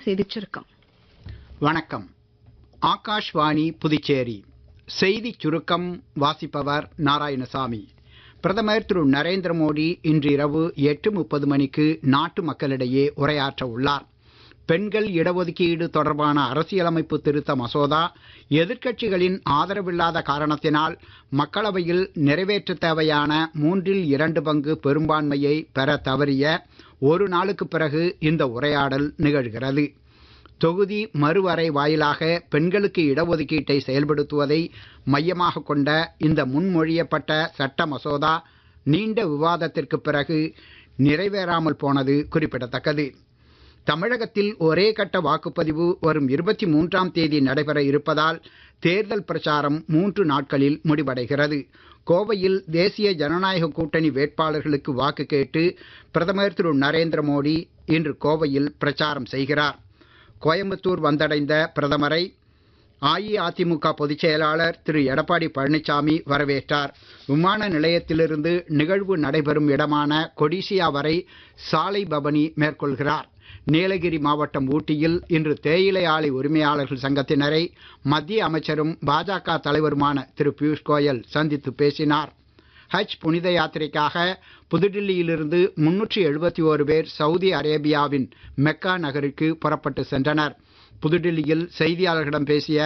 செய்திச் சுருக்கம். வணக்கம். ஆகாஷ்வாணி புதுச்சேரி செய்திச் சுருக்கம் வாசிப்பவர் நாராயணசாமி. பிரதமர் திரு நரேந்திர மோடி இன்று இரவு 8:30 மணிக்கு நாட்டு மக்களிடையே உரையாற்ற உள்ளார். பெண்கள் இடஒதுக்கீடு தொடர்பான அரசியலமைப்பு திருத்த மசோதா எதிர்க்கட்சிகளின் ஆதரவில்லாத காரணத்தினால் மக்களவையில் நிறைவேற்ற தேவையான 2/3 பங்கு பெரும்பான்மையை பெற தவறிய ஒரு நாளுக்கு பிறகு இந்த உரையாடல் நிகழ்கிறது. தொகுதி மறுவரை வாயிலாக பெண்களுக்கு இடஒதுக்கீட்டை செயல்படுத்துவதை மையமாக கொண்ட இந்த முன்மொழியப்பட்ட சட்ட மசோதா நீண்ட விவாதத்திற்கு பிறகு நிறைவேறாமல் போனது குறிப்பிடத்தக்கது. தமிழகத்தில் ஒரே கட்ட வாக்குப்பதிவு வரும் 23ஆம் தேதி நடைபெற இருப்பதால் தேர்தல் பிரச்சாரம் 3 நாட்களில் முடிவடைகிறது. கோவையில் தேசிய ஜனநாயக கூட்டணி வேட்பாளர்களுக்கு வாக்கு கேட்டு பிரதமர் திரு நரேந்திர மோடி இன்று கோவையில் பிரச்சாரம் செய்கிறார். கோயம்புத்தூர் வந்தடைந்த பிரதமரை அஇஅதிமுக பொதுச் செயலாளர் திரு எடப்பாடி பழனிசாமி வரவேற்றார். விமான நிலையத்திலிருந்து நிகழ்வு நடைபெறும் இடமான கொடிசியா வரை சாலை பவனி மேற்கொள்கிறார். நீலகிரி மாவட்டம் ஊட்டியில் இன்று தேயிலை ஆலை உரிமையாளர்கள் சங்கத்தினரை மத்திய அமைச்சரும் பாஜக தலைவருமான திரு பியூஷ் கோயல் சந்தித்து பேசினார். ஹஜ் புனித யாத்திரைக்காக புதுடில்லியிலிருந்து 371 பேர் சவுதி அரேபியாவின் மெக்கா நகருக்கு புறப்பட்டு சென்றனர். புதுடில்லியில் செய்தியாளர்களிடம் பேசிய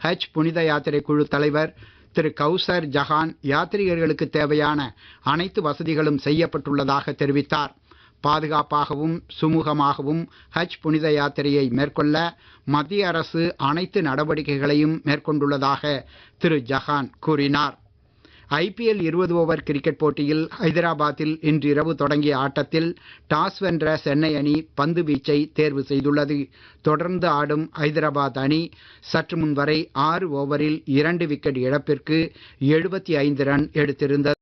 ஹஜ் புனித யாத்திரை குழு தலைவர் திரு கௌசர் ஜஹான் யாத்ரீகர்களுக்கு தேவையான அனைத்து வசதிகளும் செய்யப்பட்டுள்ளதாக தெரிவித்தார். பாதுகாப்பாகவும் சுமூகமாகவும் ஹஜ் புனித யாத்திரையை மேற்கொள்ள மத்திய அரசு அனைத்து நடவடிக்கைகளையும் மேற்கொண்டுள்ளதாக திரு ஜஹான் கூறினார். IPL 20 ஓவர் கிரிக்கெட் போட்டியில் ஹைதராபாத்தில் இன்று இரவு தொடங்கிய ஆட்டத்தில் டாஸ் வென்ற சென்னை அணி பந்து வீச்சை தேர்வு செய்துள்ளது. தொடர்ந்து ஆடும் ஹைதராபாத் அணி சற்று முன் வரை 6 ஓவரில் 2 விக்கெட் இழப்பிற்கு 75 ரன் எடுத்திருந்தது.